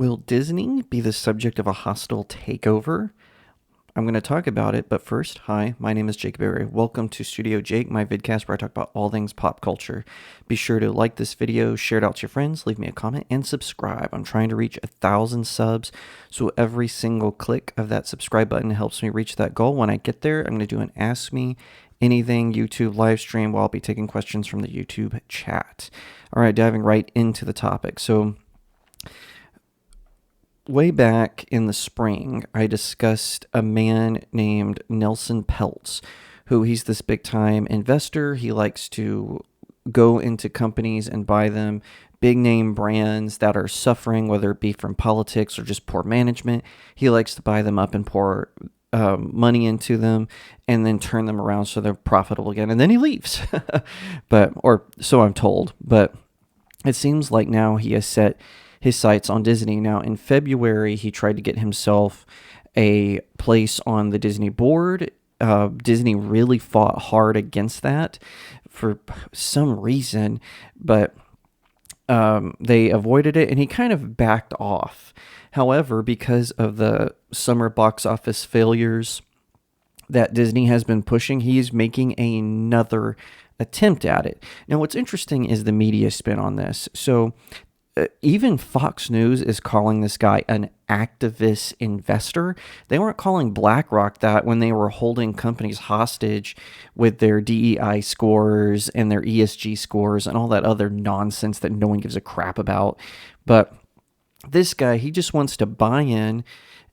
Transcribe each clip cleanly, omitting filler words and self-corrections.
Will Disney be the subject of a hostile takeover? I'm going to talk about it, but first, hi, my name is Jake Berry. Welcome to Studio Jake, my vidcast where I talk about all things pop culture. Be sure to like this video, share it out to your friends, leave me a comment, and subscribe. I'm trying to reach 1,000 subs, so every single click of that subscribe button helps me reach that goal. When I get there, I'm going to do an Ask Me Anything YouTube live stream while I'll be taking questions from the YouTube chat. All right, diving right into the topic. So, way back in the spring, I discussed a man named Nelson Peltz, who he's this big time investor. He likes to go into companies and buy them big name brands that are suffering, whether it be from politics or just poor management. He likes to buy them up and pour money into them and then turn them around so they're profitable again. And then he leaves. Or so I'm told. But it seems like now he has set his sights on Disney. Now, in February, he tried to get himself a place on the Disney board. Disney really fought hard against that for some reason, but they avoided it, and he kind of backed off. However, because of the summer box office failures that Disney has been pushing, he's making another attempt at it. Now, what's interesting is the media spin on this. So even Fox News is calling this guy an activist investor. They weren't calling BlackRock that when they were holding companies hostage with their DEI scores and their ESG scores and all that other nonsense that no one gives a crap about. But this guy, he just wants to buy in.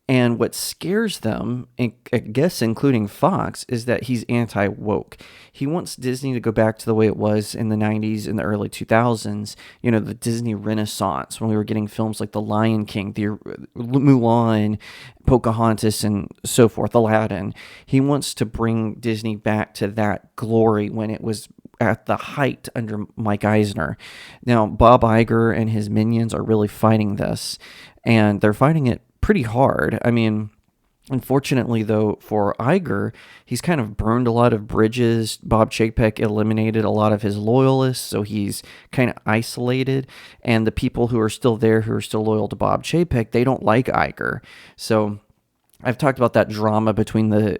And what scares them, I guess including Fox, is that he's anti-woke. He wants Disney to go back to the way it was in the 90s and the early 2000s, the Disney Renaissance, when we were getting films like The Lion King, the Mulan, Pocahontas, and so forth, Aladdin. He wants to bring Disney back to that glory when it was at the height under Mike Eisner. Now, Bob Iger and his minions are really fighting this, and they're fighting it pretty hard. I mean, unfortunately, though, for Iger, he's kind of burned a lot of bridges. Bob Chapek eliminated a lot of his loyalists, so he's kind of isolated. And the people who are still there, who are still loyal to Bob Chapek, they don't like Iger. So I've talked about that drama between Bob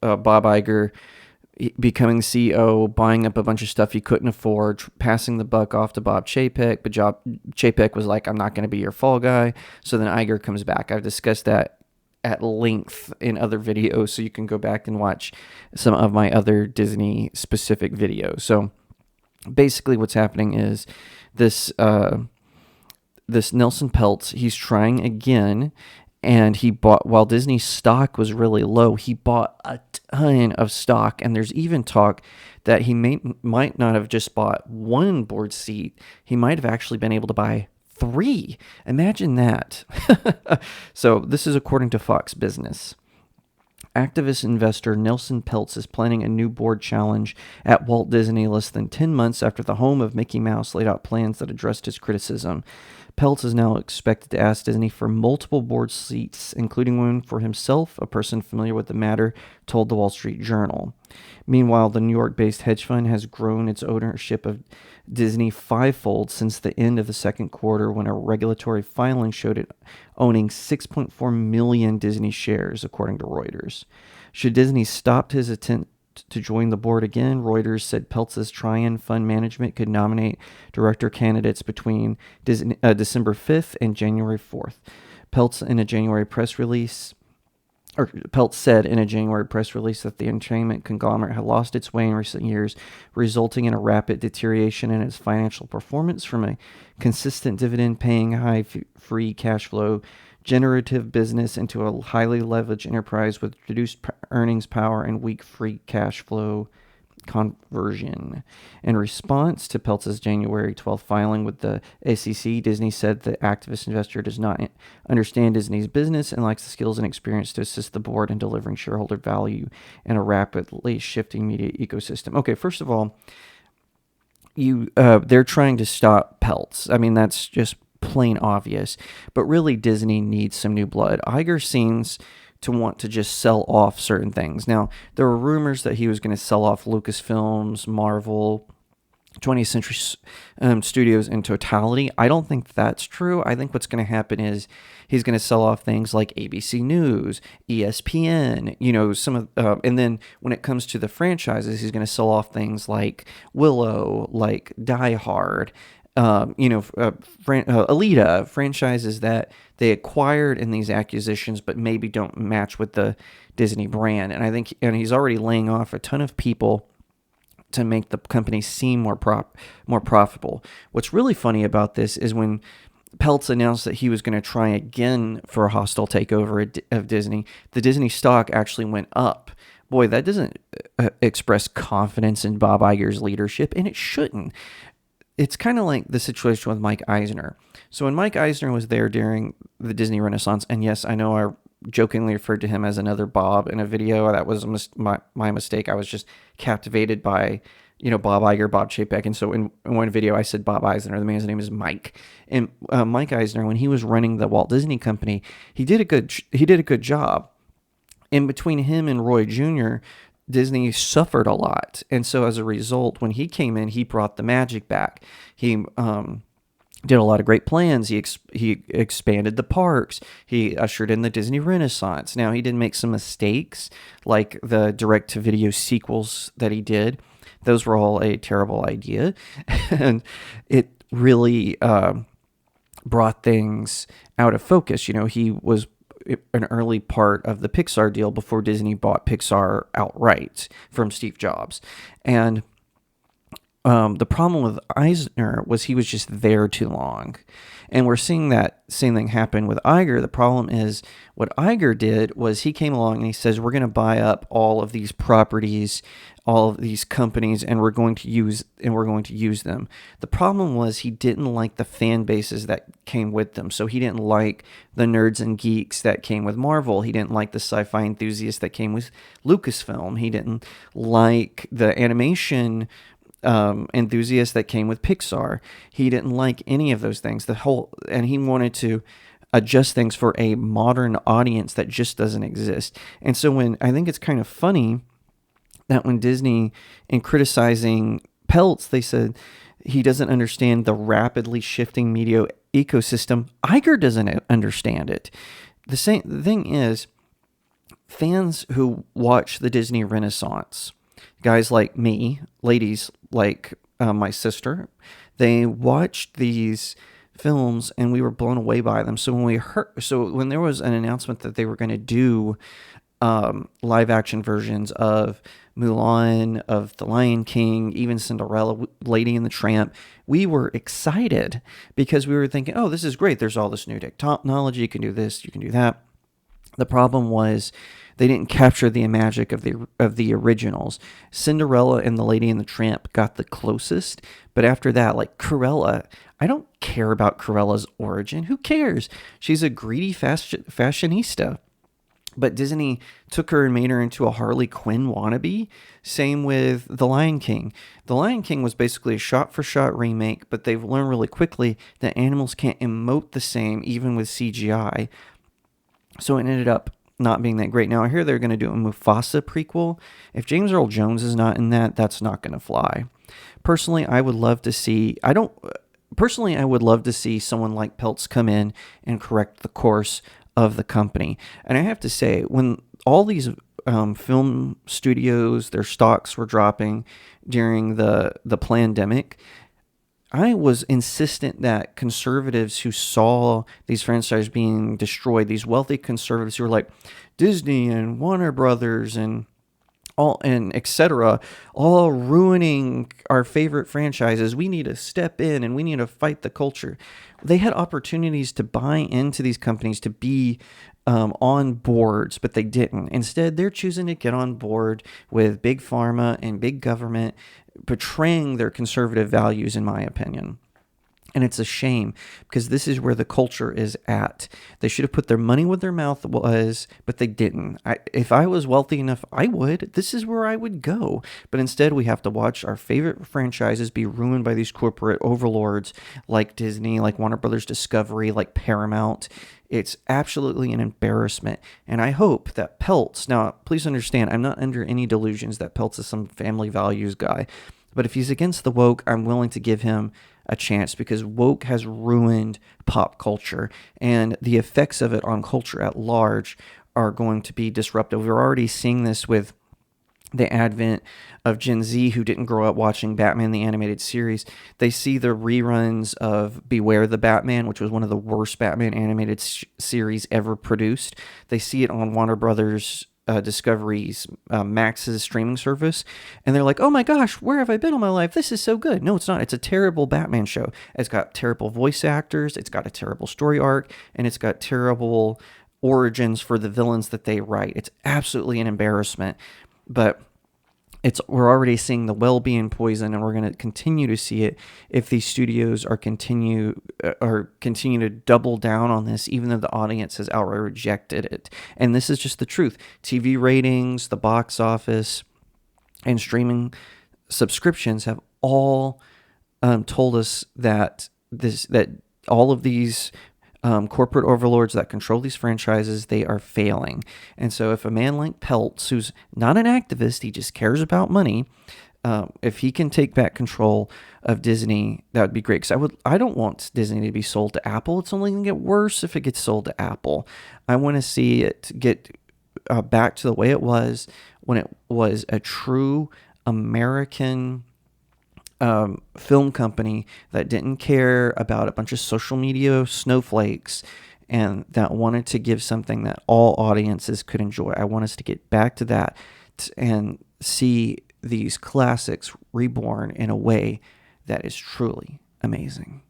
Iger becoming CEO, buying up a bunch of stuff he couldn't afford, passing the buck off to Bob Chapek, but Chapek was like, I'm not going to be your fall guy. So then Iger comes back. I've discussed that at length in other videos, so you can go back and watch some of my other Disney-specific videos. So basically what's happening is this Nelson Peltz, he's trying again, and he bought, while Disney's stock was really low, he bought a ton of stock. And there's even talk that he might not have just bought one board seat. He might have actually been able to buy 3. Imagine that. So this is according to Fox Business. Activist investor Nelson Peltz is planning a new board challenge at Walt Disney less than 10 months after the home of Mickey Mouse laid out plans that addressed his criticism. Peltz is now expected to ask Disney for multiple board seats, including one for himself, a person familiar with the matter told the Wall Street Journal. Meanwhile, the New York-based hedge fund has grown its ownership of Disney fivefold since the end of the second quarter, when a regulatory filing showed it owning 6.4 million Disney shares, according to Reuters. Should Disney stop his attempt to join the board again, Reuters said Peltz's Trian Fund Management could nominate director candidates between December 5th and January 4th. Peltz said in a January press release that the entertainment conglomerate had lost its way in recent years, resulting in a rapid deterioration in its financial performance from a consistent dividend-paying, high free cash flow generative business into a highly leveraged enterprise with reduced earnings power and weak free cash flow conversion. In response to Peltz's January 12th filing with the SEC, Disney said the activist investor does not understand Disney's business and lacks the skills and experience to assist the board in delivering shareholder value in a rapidly shifting media ecosystem. Okay, first of all, they're trying to stop Peltz. I mean, that's just plain obvious. But really, Disney needs some new blood. Iger seems to want to just sell off certain things. Now, there were rumors that he was going to sell off Lucasfilms, Marvel, 20th Century Studios in totality. I don't think that's true. I think what's going to happen is he's going to sell off things like ABC News, ESPN, some of, and then when it comes to the franchises, he's going to sell off things like Willow, like Die Hard, Alita, franchises that they acquired in these acquisitions, but maybe don't match with the Disney brand. And I think, and he's already laying off a ton of people to make the company seem more profitable. What's really funny about this is when Peltz announced that he was going to try again for a hostile takeover of Disney, the Disney stock actually went up. Boy, that doesn't express confidence in Bob Iger's leadership, and it shouldn't. It's kind of like the situation with Mike Eisner. So when Mike Eisner was there during the Disney Renaissance, and yes, I know I jokingly referred to him as another Bob in a video. That was my mistake. I was just captivated by, Bob Iger, Bob Chapek. And so in one video, I said Bob Eisner. The man's name is Mike. And Mike Eisner, when he was running the Walt Disney Company, he did a good job. In between him and Roy Jr., Disney suffered a lot. And so as a result, when he came in, he brought the magic back. He did a lot of great plans. He expanded the parks. He ushered in the Disney Renaissance. Now, he did make some mistakes, like the direct-to-video sequels that he did. Those were all a terrible idea. And it really brought things out of focus. He was an early part of the Pixar deal before Disney bought Pixar outright from Steve Jobs. And the problem with Eisner was he was just there too long. And we're seeing that same thing happen with Iger. The problem is what Iger did was he came along and he says, we're going to buy up all of these properties, all of these companies, and we're going to use them. The problem was he didn't like the fan bases that came with them. So he didn't like the nerds and geeks that came with Marvel. He didn't like the sci-fi enthusiasts that came with Lucasfilm. He didn't like the animation enthusiast that came with Pixar. He didn't like any of those things. And he wanted to adjust things for a modern audience that just doesn't exist. And so I think it's kind of funny that when Disney, in criticizing Peltz, they said he doesn't understand the rapidly shifting media ecosystem. Iger doesn't understand it. The thing is, fans who watch the Disney Renaissance, guys like me, ladies like my sister, they watched these films and we were blown away by them. So when there was an announcement that they were going to do live action versions of Mulan, of The Lion King, even Cinderella, Lady and the Tramp, we were excited because we were thinking, oh, this is great. There's all this new technology. You can do this, you can do that. The problem was they didn't capture the magic of the originals. Cinderella and The Lady and the Tramp got the closest, but after that, like Cruella, I don't care about Cruella's origin. Who cares? She's a greedy fashionista. But Disney took her and made her into a Harley Quinn wannabe. Same with The Lion King. The Lion King was basically a shot-for-shot remake, but they've learned really quickly that animals can't emote the same, even with CGI. So it ended up not being that great. Now, I hear they're going to do a Mufasa prequel. If James Earl Jones is not in that, that's not going to fly. Personally, I would love to see someone like Peltz come in and correct the course of the company. And I have to say, when all these film studios, their stocks were dropping during the pandemic, I was insistent that conservatives who saw these franchises being destroyed, these wealthy conservatives who were like Disney and Warner Brothers and etc., all ruining our favorite franchises. We need to step in and we need to fight the culture. They had opportunities to buy into these companies, to be on boards, but they didn't. Instead, they're choosing to get on board with big pharma and big government, betraying their conservative values, in my opinion. And it's a shame because this is where the culture is at. They should have put their money where their mouth was, but they didn't. If I was wealthy enough, I would. This is where I would go. But instead, we have to watch our favorite franchises be ruined by these corporate overlords like Disney, like Warner Brothers Discovery, like Paramount. It's absolutely an embarrassment. And I hope that Peltz, now please understand, I'm not under any delusions that Peltz is some family values guy. But if he's against the woke, I'm willing to give him a chance because woke has ruined pop culture, and the effects of it on culture at large are going to be disruptive. We're already seeing this with the advent of Gen Z who didn't grow up watching Batman the Animated Series. They see the reruns of Beware the Batman, which was one of the worst Batman animated series ever produced. They see it on Warner Brothers Discovery's Max's streaming service, and they're like, oh my gosh, where have I been all my life? This is so good. No, it's not. It's a terrible Batman show. It's got terrible voice actors, it's got a terrible story arc, and it's got terrible origins for the villains that they write. It's absolutely an embarrassment. But we're already seeing the well being poison, and we're going to continue to see it if these studios continue to double down on this, even though the audience has outright rejected it. And this is just the truth. TV ratings, the box office, and streaming subscriptions have all told us that all of these corporate overlords that control these franchises, they are failing. And so if a man like Peltz, who's not an activist, he just cares about money, if he can take back control of Disney, that would be great. Because I don't want Disney to be sold to Apple. It's only going to get worse if it gets sold to Apple. I want to see it get back to the way it was when it was a true American film company that didn't care about a bunch of social media snowflakes and that wanted to give something that all audiences could enjoy. I want us to get back to that and see these classics reborn in a way that is truly amazing.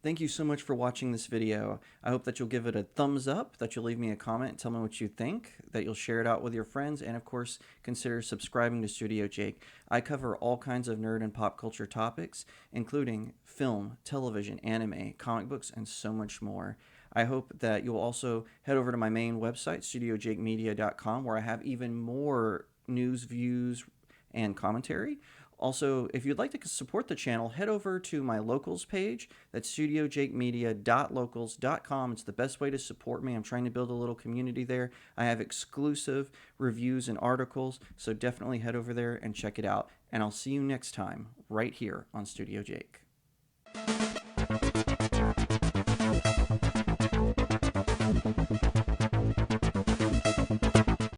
Thank you so much for watching this video. I hope that you'll give it a thumbs up, that you'll leave me a comment, tell me what you think, that you'll share it out with your friends, and of course, consider subscribing to StudioJake. I cover all kinds of nerd and pop culture topics, including film, television, anime, comic books, and so much more. I hope that you'll also head over to my main website, StudioJakeMedia.com, where I have even more news, views, and commentary. Also, if you'd like to support the channel, head over to my locals page. That's studiojakemedia.locals.com. It's the best way to support me. I'm trying to build a little community there. I have exclusive reviews and articles, so definitely head over there and check it out. And I'll see you next time right here on Studio Jake.